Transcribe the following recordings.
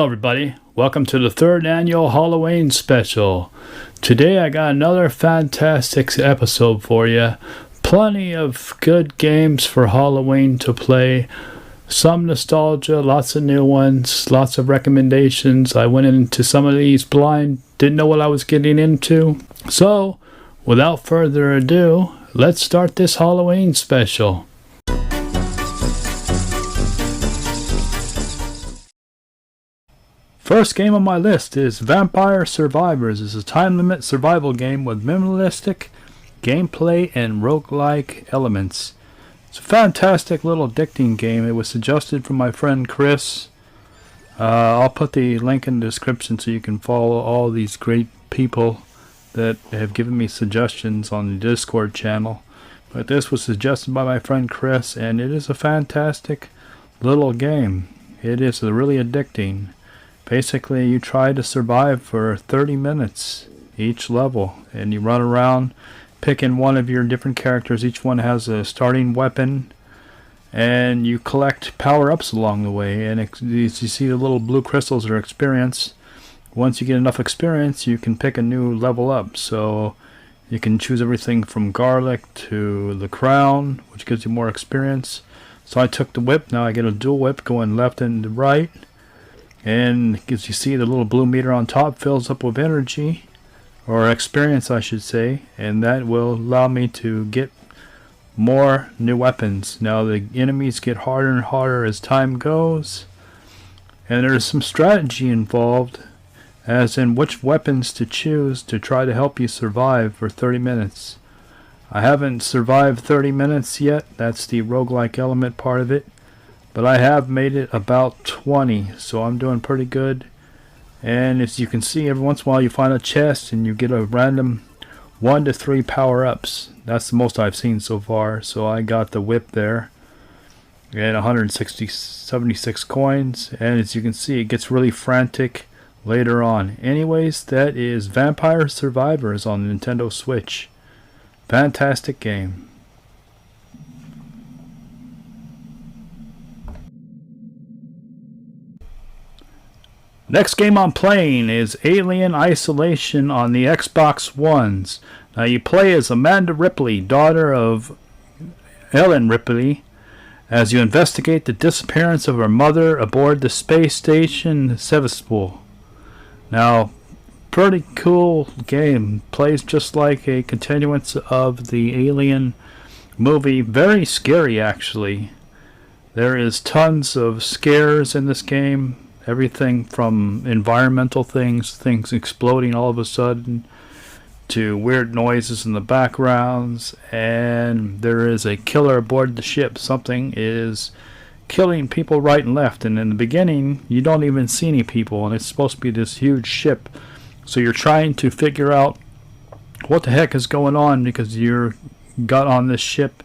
Hello everybody, welcome to the third annual Halloween special. Today I got another fantastic episode for you. Plenty of good games for Halloween to play. Some nostalgia, lots of new ones, lots of recommendations. I went into some of these blind, didn't know what I was getting into. So, without further ado, let's start this Halloween special. First game on my list is Vampire Survivors. It's a time limit survival game with minimalistic gameplay and roguelike elements. It's a fantastic little addicting game. It was suggested from my friend Chris. I'll put the link in the description so you can follow all these great people that have given me suggestions on the Discord channel. But this was suggested by my friend Chris, and it is a fantastic little game. It is really addicting. Basically, you try to survive for 30 minutes each level, and you run around picking one of your different characters. Each one has a starting weapon, and you collect power-ups along the way. And as you see, the little blue crystals are experience. Once you get enough experience, you can pick a new level up. So you can choose everything from garlic to the crown, which gives you more experience. So I took the whip. Now I get a dual whip going left and right. And as you see, the little blue meter on top fills up with energy, or experience I should say, and that will allow me to get more new weapons. Now the enemies get harder and harder as time goes, and there's some strategy involved, as in which weapons to choose to try to help you survive for 30 minutes. I haven't survived 30 minutes yet. That's the roguelike element part of it. But I have made it about 20, so I'm doing pretty good. And as you can see, every once in a while you find a chest and you get a random 1 to 3 power-ups. That's the most I've seen so far. So I got the whip there and 76 coins. And as you can see, it gets really frantic later on. Anyways, that is Vampire Survivors on the Nintendo Switch. Fantastic game. Next game I'm playing is Alien Isolation on the Xbox Ones. Now you play as Amanda Ripley, daughter of Ellen Ripley, as you investigate the disappearance of her mother aboard the space station Sevastopol. Now, pretty cool game. Plays just like a continuance of the Alien movie. Very scary actually. There is tons of scares in this game. Everything from environmental things exploding all of a sudden, to weird noises in the backgrounds, and there is a killer aboard the ship. Something is killing people right and left, and in the beginning you don't even see any people, and it's supposed to be this huge ship. So you're trying to figure out what the heck is going on, because you're got on this ship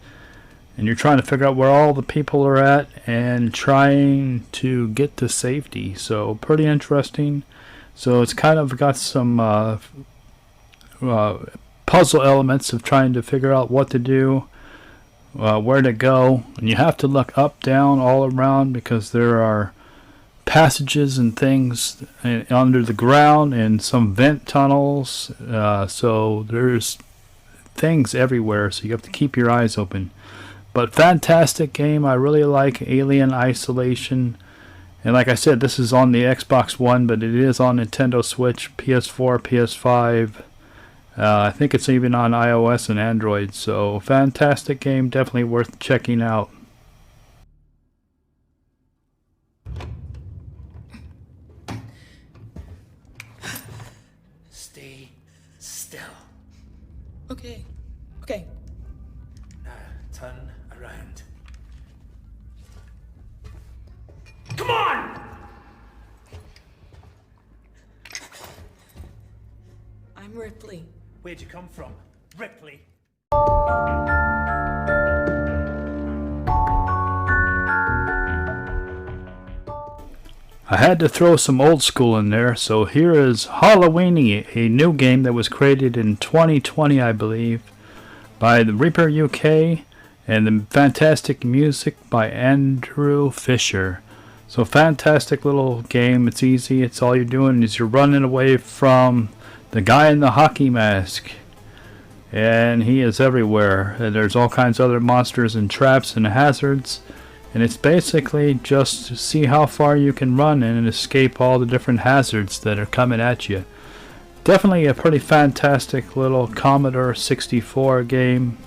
and you're trying to figure out where all the people are at and trying to get to safety. So pretty interesting. So it's kind of got some puzzle elements of trying to figure out what to do, where to go. And you have to look up, down, all around, because there are passages and things under the ground and some vent tunnels. So there's things everywhere. So you have to keep your eyes open. But fantastic game. I really like Alien Isolation. And like I said, this is on the Xbox One, but it is on Nintendo Switch, PS4, PS5. I think it's even on iOS and Android. So fantastic game. Definitely worth checking out. Stay still. Okay. Okay. Now turn around. Come on! I'm Ripley. Where'd you come from? Ripley? I had to throw some old school in there, so here is Halloweeny, a new game that was created in 2020, I believe, by the Reaper UK, and the fantastic music by Andrew Fisher. So fantastic little game. It's easy. It's all you're doing is you're running away from the guy in the hockey mask. And he is everywhere. And there's all kinds of other monsters and traps and hazards. And it's basically just to see how far you can run and escape all the different hazards that are coming at you. Definitely a pretty fantastic little Commodore 64 game.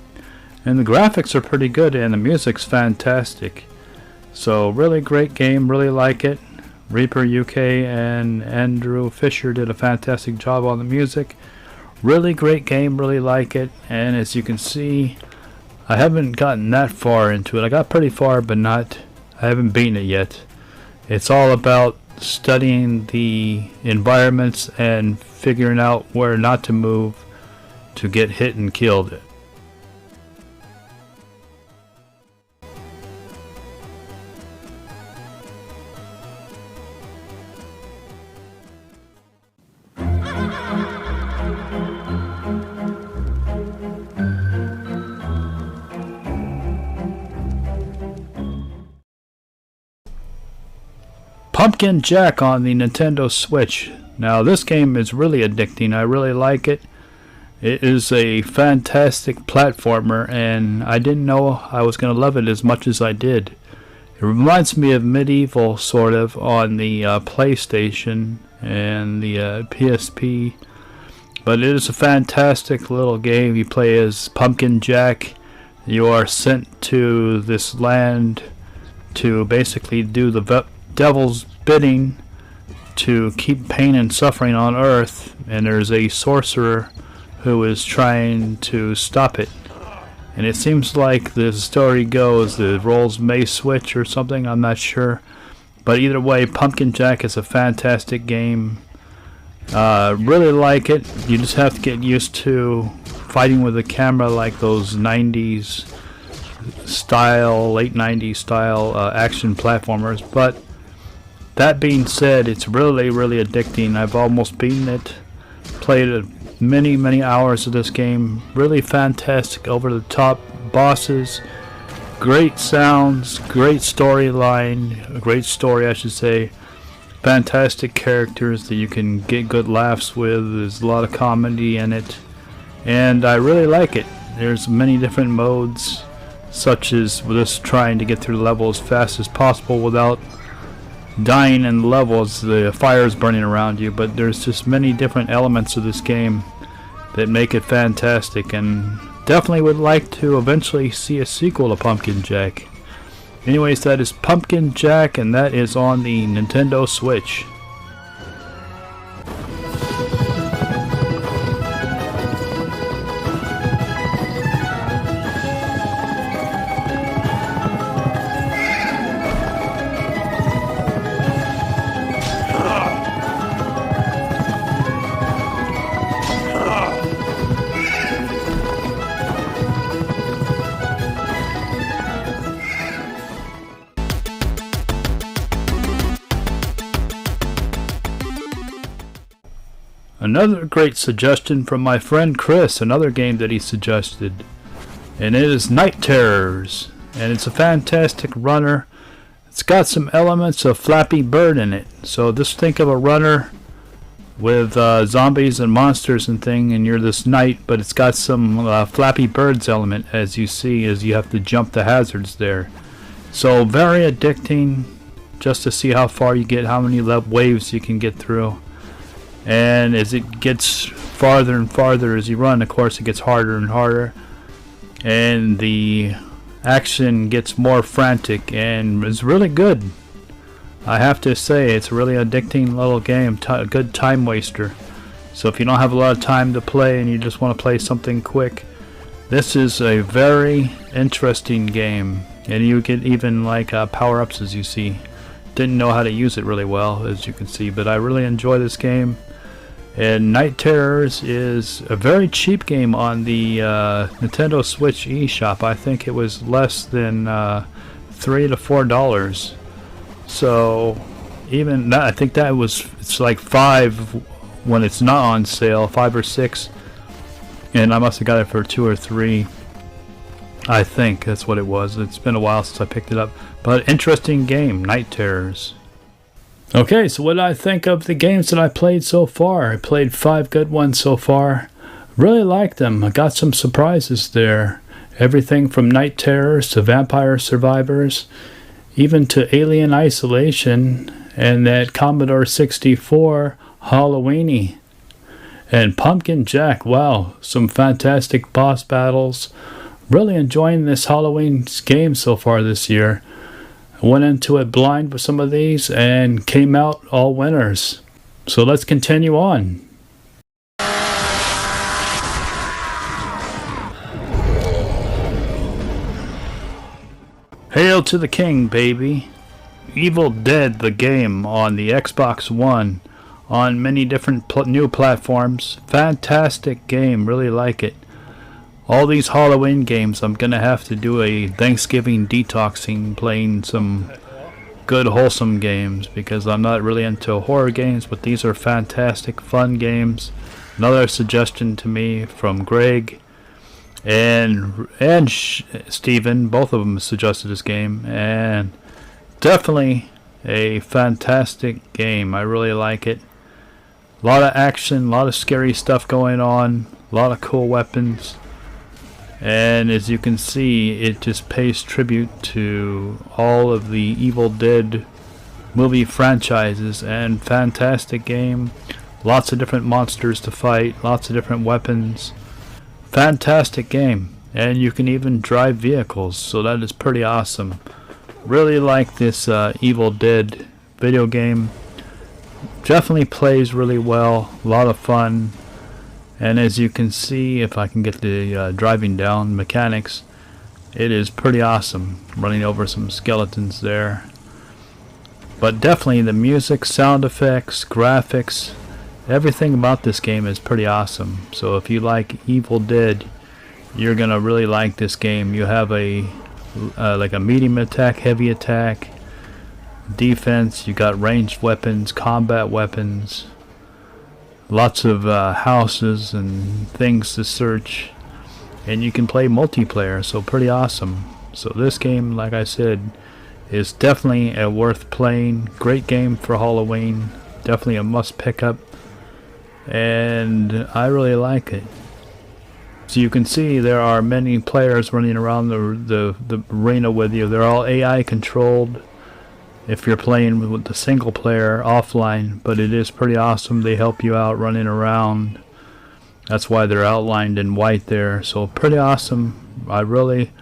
And the graphics are pretty good and the music's fantastic. So really great game, really like it. Reaper UK and Andrew Fisher did a fantastic job on the music. Really great game, really like it. And as you can see, I haven't gotten that far into it. I got pretty far, but I haven't beaten it yet. It's all about studying the environments and figuring out where not to move to get hit and killed. Pumpkin Jack on the Nintendo Switch. Now this game is really addicting. I really like it. It is a fantastic platformer and I didn't know I was going to love it as much as I did. It reminds me of Medieval sort of on the PlayStation and the PSP. But it is a fantastic little game. You play as Pumpkin Jack. You are sent to this land to basically do the devil's bidding to keep pain and suffering on Earth, and there's a sorcerer who is trying to stop it. And it seems like the story goes, the roles may switch or something, I'm not sure. But either way, Pumpkin Jack is a fantastic game. Really like it. You just have to get used to fighting with a camera like those 90s style, late 90s style action platformers. But that being said, it's really addicting. I've almost beaten it. Played many hours of this game. Really fantastic, over the top bosses. Great sounds, great storyline, great story I should say. Fantastic characters that you can get good laughs with. There's a lot of comedy in it. And I really like it. There's many different modes, such as just trying to get through the level as fast as possible without dying in levels, the fire's burning around you. But there's just many different elements of this game that make it fantastic, and definitely would like to eventually see a sequel to Pumpkin Jack. Anyways, that is Pumpkin Jack, and that is on the Nintendo Switch. Another great suggestion from my friend Chris, another game that he suggested, and it is Night Terrors, and it's a fantastic runner. It's got some elements of Flappy Bird in it, so just think of a runner with zombies and monsters and thing, and you're this knight, but it's got some Flappy Bird's element, as you see, as you have to jump the hazards there. So very addicting, just to see how far you get, how many waves you can get through. And as it gets farther and farther as you run, of course it gets harder and harder, and the action gets more frantic, and it's really good. I have to say, it's a really addicting little game, a good time waster. So if you don't have a lot of time to play and you just want to play something quick, this is a very interesting game. And you get even like power-ups, as you see. Didn't know how to use it really well, as you can see, but I really enjoy this game. And Night Terrors is a very cheap game on the Nintendo Switch eShop. I think it was less than $3 to $4. So even that, I think that was, it's like $5 when it's not on sale, $5 or $6, and I must have got it for $2 or $3 I think that's what it was. It's been a while since I picked it up. But interesting game, Night Terrors. Okay, so what did I think of the games that I played so far? I played 5 good ones so far. Really liked them. I got some surprises there. Everything from Night Terrors to Vampire Survivors, even to Alien Isolation and that Commodore 64 Halloweeny. And Pumpkin Jack, wow, some fantastic boss battles. Really enjoying this Halloween game so far this year. I went into it blind with some of these and came out all winners. So let's continue on. Hail to the King, baby. Evil Dead the game on the Xbox One on many different new platforms. Fantastic game, really like it. All these Halloween games, I'm gonna have to do a Thanksgiving detoxing, playing some good wholesome games, because I'm not really into horror games, but these are fantastic fun games. Another suggestion to me from Greg and Steven, both of them suggested this game, and definitely a fantastic game. I really like it. A lot of action, a lot of scary stuff going on, a lot of cool weapons. And as you can see, it just pays tribute to all of the Evil Dead movie franchises, and fantastic game. Lots of different monsters to fight, lots of different weapons. Fantastic game. And you can even drive vehicles, so that is pretty awesome. Really like this Evil Dead video game. Definitely plays really well, a lot of fun. And as you can see, if I can get the driving down mechanics, it is pretty awesome. Running over some skeletons there. But definitely the music, sound effects, graphics, everything about this game is pretty awesome. So if you like Evil Dead, you're gonna really like this game. You have a like a medium attack, heavy attack, defense. You got ranged weapons, combat weapons. Lots of houses and things to search, and you can play multiplayer, so pretty awesome. So this game, like I said, is definitely a worth playing. Great game for Halloween, definitely a must pick up, and I really like it. So you can see there are many players running around the arena with you. They're all AI controlled if you're playing with the single player offline, but it is pretty awesome. They help you out running around. That's why they're outlined in white there. So pretty awesome. I really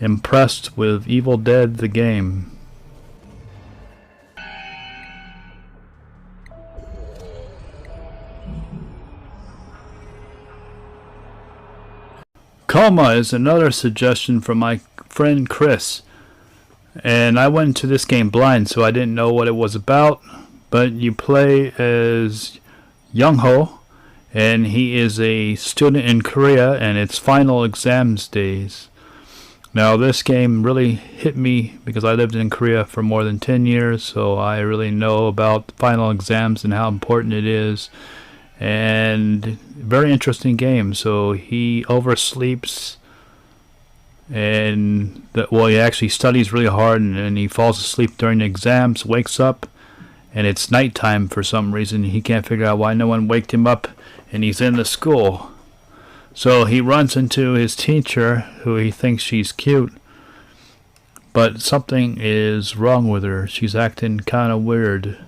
impressed with Evil Dead the game. Coma is another suggestion from my friend Chris. And I went into this game blind, so I didn't know what it was about. But you play as Young-ho, and he is a student in Korea, and it's final exams days. Now this game really hit me because I lived in Korea for more than 10 years, so I really know about final exams and how important it is. And very interesting game. So he oversleeps, and he actually studies really hard, and he falls asleep during the exams, wakes up, and it's nighttime for some reason. He can't figure out why no one waked him up, and he's in the school. So he runs into his teacher, who he thinks she's cute, but something is wrong with her. She's acting kind of weird,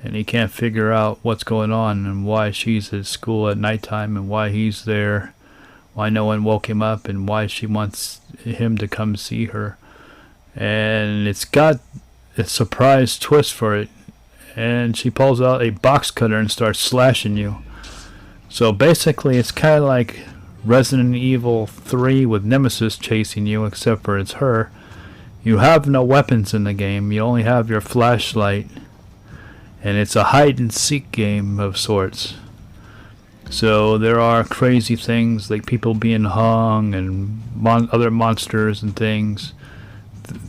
and he can't figure out what's going on and why she's at school at nighttime and why he's there. Why no one woke him up, and why she wants him to come see her. And it's got a surprise twist for it. And she pulls out a box cutter and starts slashing you. So basically it's kind of like Resident Evil 3 with Nemesis chasing you, except for it's her. You have no weapons in the game. You only have your flashlight. And it's a hide and seek game of sorts. So there are crazy things like people being hung and other monsters and things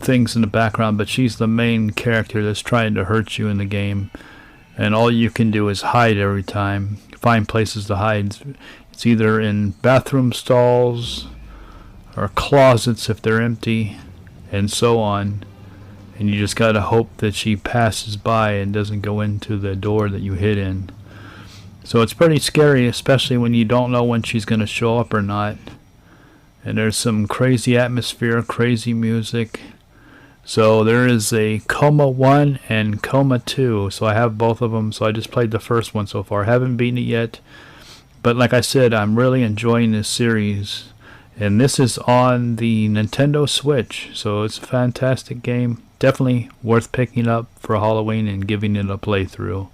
in the background, but she's the main character that's trying to hurt you in the game, and all you can do is hide every time, find places to hide. It's either in bathroom stalls, or closets if they're empty, and so on. And you just gotta hope that she passes by and doesn't go into the door that you hid in. So it's pretty scary, especially when you don't know when she's gonna show up or not. And there's some crazy atmosphere, crazy music. So there is a Coma 1 and Coma 2. So I have both of them. So I just played the first one so far. Haven't beaten it yet. But like I said, I'm really enjoying this series. And this is on the Nintendo Switch. So it's a fantastic game. Definitely worth picking up for Halloween and giving it a playthrough.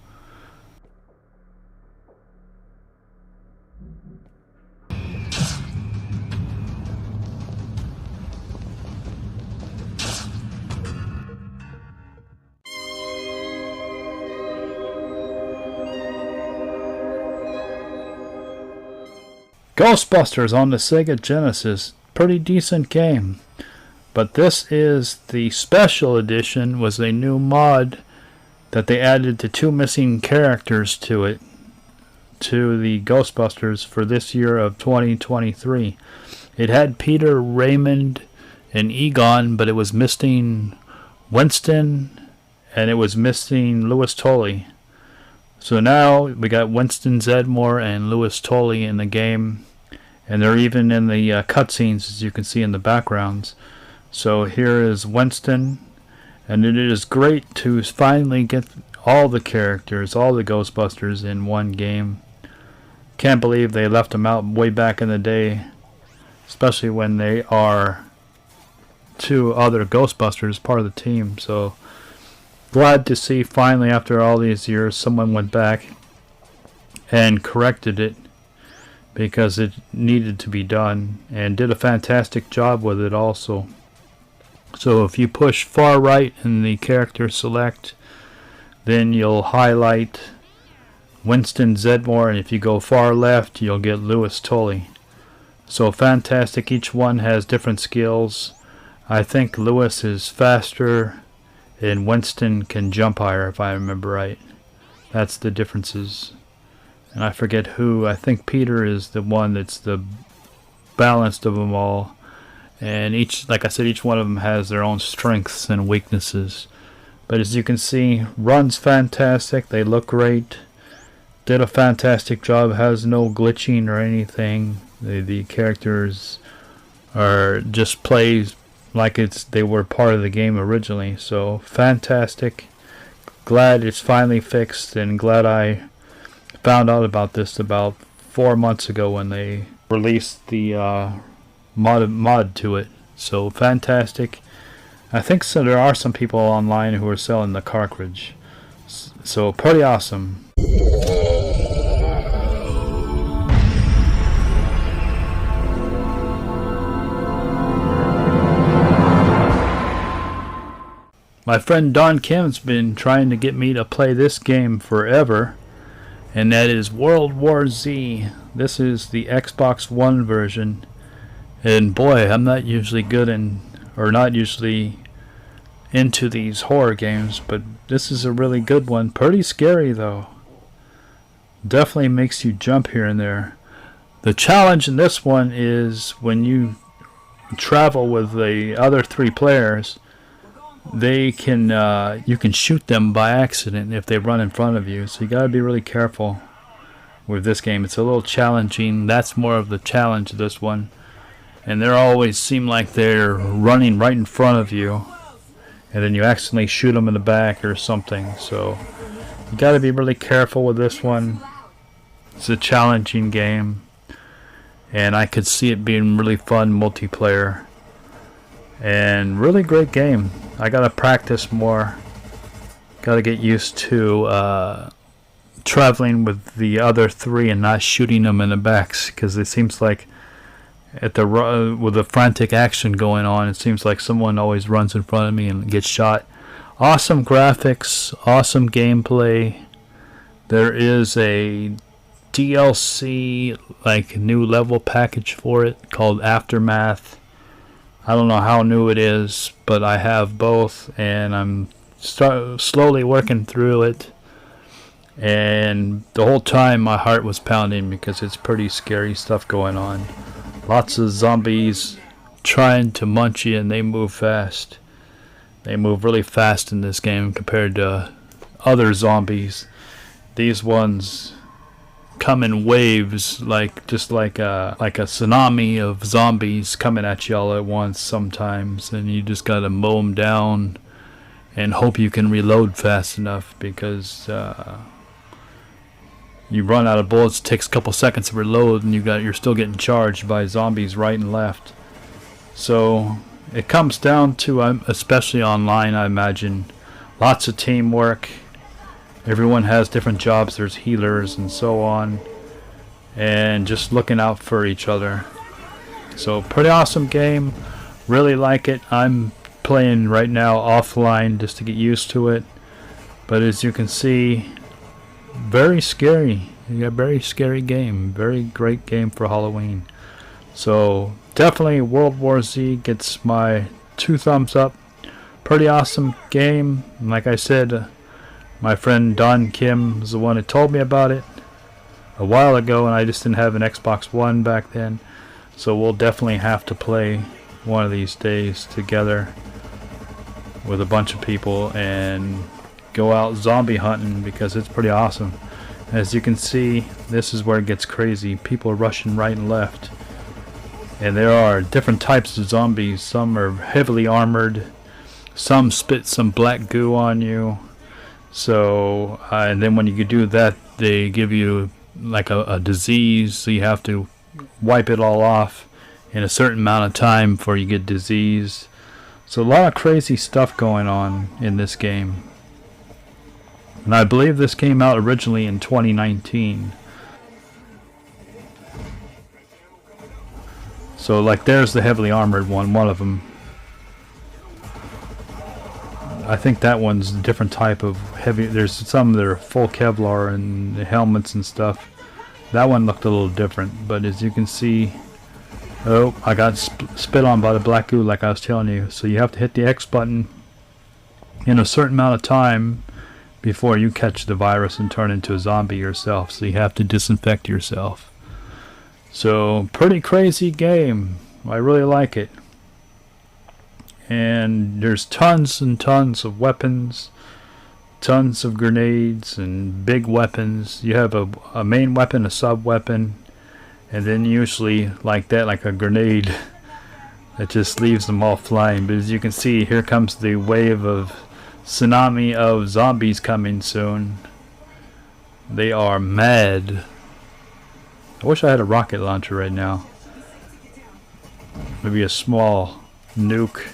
Ghostbusters on the Sega Genesis. Pretty decent game. But this is the special edition, was a new mod that they added to 2 missing characters to it, to the Ghostbusters for this year of 2023. It had Peter, Raymond, and Egon, but it was missing Winston, and it was missing Louis Tully. So now we got Winston Zedmore and Louis Tully in the game, and they're even in the cutscenes, as you can see in the backgrounds. So here is Winston, and it is great to finally get all the characters, all the Ghostbusters in one game. Can't believe they left them out way back in the day, especially when they are 2 other Ghostbusters part of the team. So glad to see finally, after all these years, someone went back and corrected it, because it needed to be done, and did a fantastic job with it also. So if you push far right in the character select, then you'll highlight Winston Zedmore, and if you go far left, you'll get Louis Tully. So fantastic. Each one has different skills. I think Louis is faster, and Winston can jump higher, if I remember right. That's the differences. And I forget who. I think Peter is the one that's the balanced of them all. And each, like I said, each one of them has their own strengths and weaknesses. But as you can see, runs fantastic. They look great. Did a fantastic job. Has no glitching or anything. The characters are just plays like they were part of the game originally. So fantastic. Glad it's finally fixed, and glad I found out about this about 4 months ago when they released the mod to it. So fantastic. I think so. There are some people online who are selling the cartridge. So pretty awesome. My friend Don Kim's been trying to get me to play this game forever, and that is World War Z. This is the Xbox One version, and boy, I'm not usually good not usually into these horror games, but this is a really good one. Pretty scary though. Definitely makes you jump here and there. The challenge in this one is when you travel with the other 3 players, they can you can shoot them by accident if they run in front of you. So you got to be really careful with this game. It's a little challenging. That's more of the challenge of this one. And they always seem like they're running right in front of you, and then you accidentally shoot them in the back or something. So you got to be really careful with this one. It's a challenging game, and I could see it being really fun multiplayer. And really great game. I gotta practice more. Gotta get used to traveling with the other 3 and not shooting them in the backs, because it seems like with the frantic action going on, it seems like someone always runs in front of me and gets shot. Awesome graphics, awesome gameplay. There is a DLC, like new level package for it called Aftermath. I don't know how new it is, but I have both, and I'm slowly working through it. And the whole time my heart was pounding because it's pretty scary stuff going on. Lots of zombies, trying to munch you, and they move fast. They move really fast in this game compared to other zombies. These ones come in waves, just like a tsunami of zombies coming at you all at once sometimes, and you just gotta mow them down and hope you can reload fast enough, because you run out of bullets. It takes a couple seconds to reload, and you're still getting charged by zombies right and left. So it comes down to, especially online, I imagine, lots of teamwork. Everyone has different jobs. There's healers and so on, and just looking out for each other. So pretty awesome game. Really like it. I'm playing right now offline just to get used to it. But as you can see, very scary. A very scary game. Very great game for Halloween. So definitely World War Z gets my 2 thumbs up. Pretty awesome game. Like I said, my friend Don Kim was the one who told me about it a while ago, and I just didn't have an Xbox One back then. So we'll definitely have to play one of these days together with a bunch of people and go out zombie hunting, because it's pretty awesome. As you can see, this is where it gets crazy. People are rushing right and left. And there are different types of zombies. Some are heavily armored. Some spit some black goo on you. So, and then when you do that, they give you like a disease. So you have to wipe it all off in a certain amount of time before you get disease. So a lot of crazy stuff going on in this game. And I believe this came out originally in 2019. So like there's the heavily armored one of them. I think that one's a different type of heavy. There's some that are full Kevlar and helmets and stuff. That one looked a little different, but as you can see, oh, I got spit on by the black goo like I was telling you. So you have to hit the X button in a certain amount of time before you catch the virus and turn into a zombie yourself. So you have to disinfect yourself. So pretty crazy game. I really like it. And there's tons and tons of weapons, tons of grenades and big weapons. You have a main weapon, a sub weapon, and then usually like that, like a grenade that just leaves them all flying. But as you can see, here comes the wave of tsunami of zombies coming soon. They are mad. I wish I had a rocket launcher right now. Maybe a small nuke.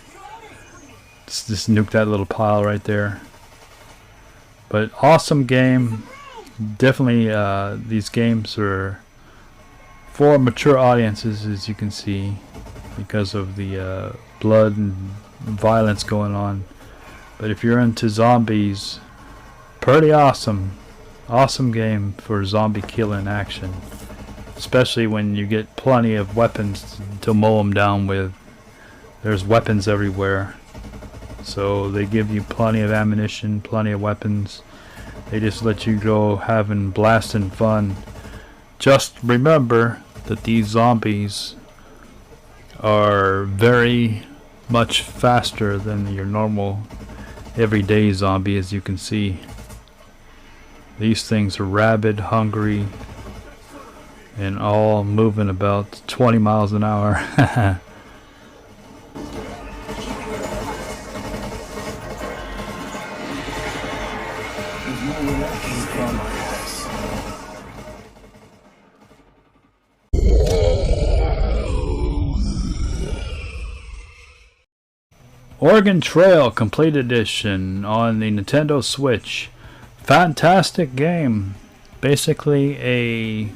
Just nuke that little pile right there. But awesome game. Definitely these games are for mature audiences, as you can see, because of the blood and violence going on. But if you're into zombies, pretty awesome. Awesome game for zombie killing action. Especially when you get plenty of weapons to mow them down with. There's weapons everywhere. So they give you plenty of ammunition, plenty of weapons. They just let you go having blasting fun. Just remember that these zombies are very much faster than your normal everyday zombie, as you can see. These things are rabid, hungry, and all moving about 20 miles an hour. Oregon Trail Complete Edition on the Nintendo Switch. Fantastic game. Basically a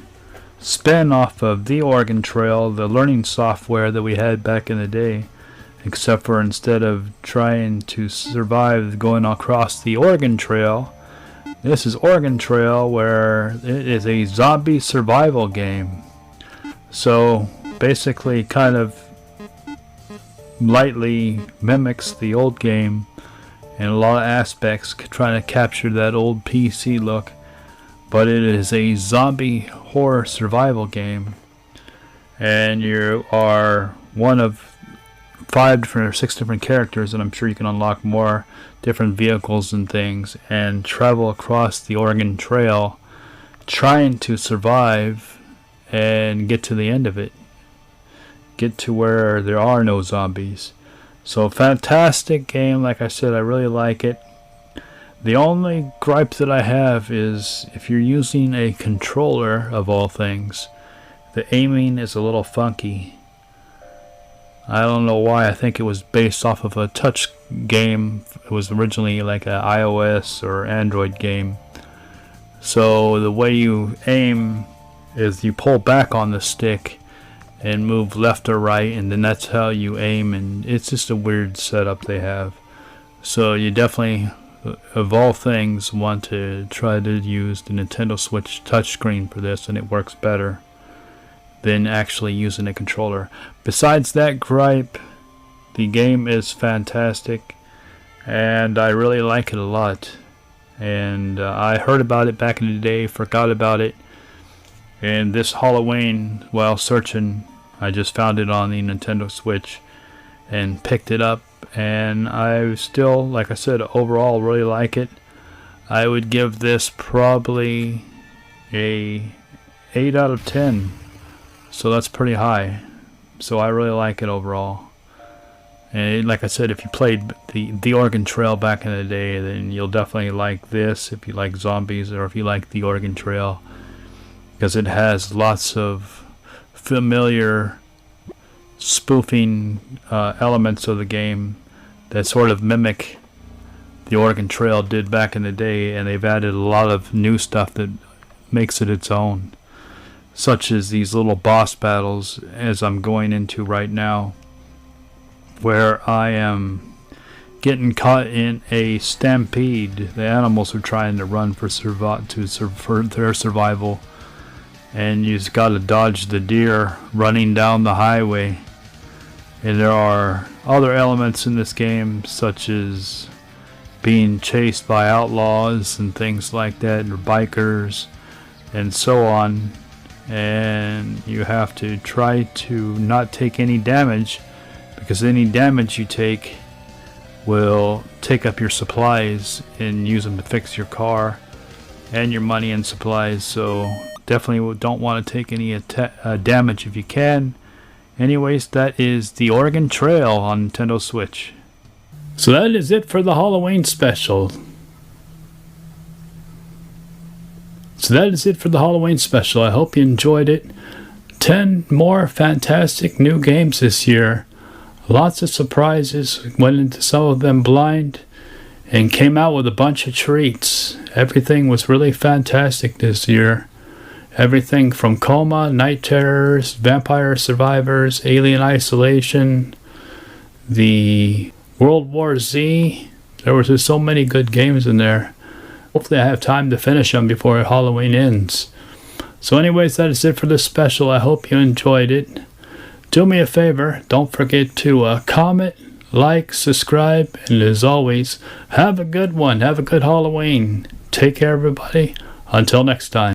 spin off of the Oregon Trail, the learning software that we had back in the day. Except for instead of trying to survive going across the Oregon Trail, this is Oregon Trail, where it is a zombie survival game. So basically kind of lightly mimics the old game in a lot of aspects, trying to capture that old PC look, but it is a zombie horror survival game, and you are one of 5 different or 6 different characters, and I'm sure you can unlock more different vehicles and things, and travel across the Oregon Trail trying to survive and get to the end of it. Get to where there are no zombies. So fantastic game. Like I said, I really like it. The only gripe that I have is if you're using a controller, of all things, the aiming is a little funky. I don't know why. I think it was based off of a touch game. It was originally like an iOS or Android game. So the way you aim is you pull back on the stick and move left or right, and then that's how you aim, and it's just a weird setup they have. So you definitely, of all things, want to try to use the Nintendo Switch touchscreen for this, and it works better than actually using a controller. Besides that gripe, the game is fantastic, and I really like it a lot. And I heard about it back in the day, forgot about it, and this Halloween, while searching, I just found it on the Nintendo Switch and picked it up, and I still, like I said, overall really like it. I would give this probably a 8 out of 10, so that's pretty high. So I really like it overall. And like I said, if you played the Oregon Trail back in the day, then you'll definitely like this if you like zombies, or if you like the Oregon Trail, because it has lots of familiar spoofing elements of the game that sort of mimic the Oregon Trail did back in the day, and they've added a lot of new stuff that makes it its own, such as these little boss battles, as I'm going into right now, where I am getting caught in a stampede. The animals are trying to run for their survival, and you just got to dodge the deer running down the highway. And there are other elements in this game, such as being chased by outlaws and things like that, or bikers and so on, and you have to try to not take any damage, because any damage you take will take up your supplies and use them to fix your car and your money and supplies. So definitely don't want to take any damage if you can. Anyways, that is the Oregon Trail on Nintendo Switch. So that is it for the Halloween special. I hope you enjoyed it. 10 more fantastic new games this year. Lots of surprises. Went into some of them blind and came out with a bunch of treats. Everything was really fantastic this year. Everything from Coma, Night Terrors, Vampire Survivors, Alien Isolation, the World War Z. There was just so many good games in there. Hopefully I have time to finish them before Halloween ends. So anyways, that is it for this special. I hope you enjoyed it. Do me a favor, don't forget to comment, like, subscribe, and as always, have a good one. Have a good Halloween. Take care, everybody. Until next time.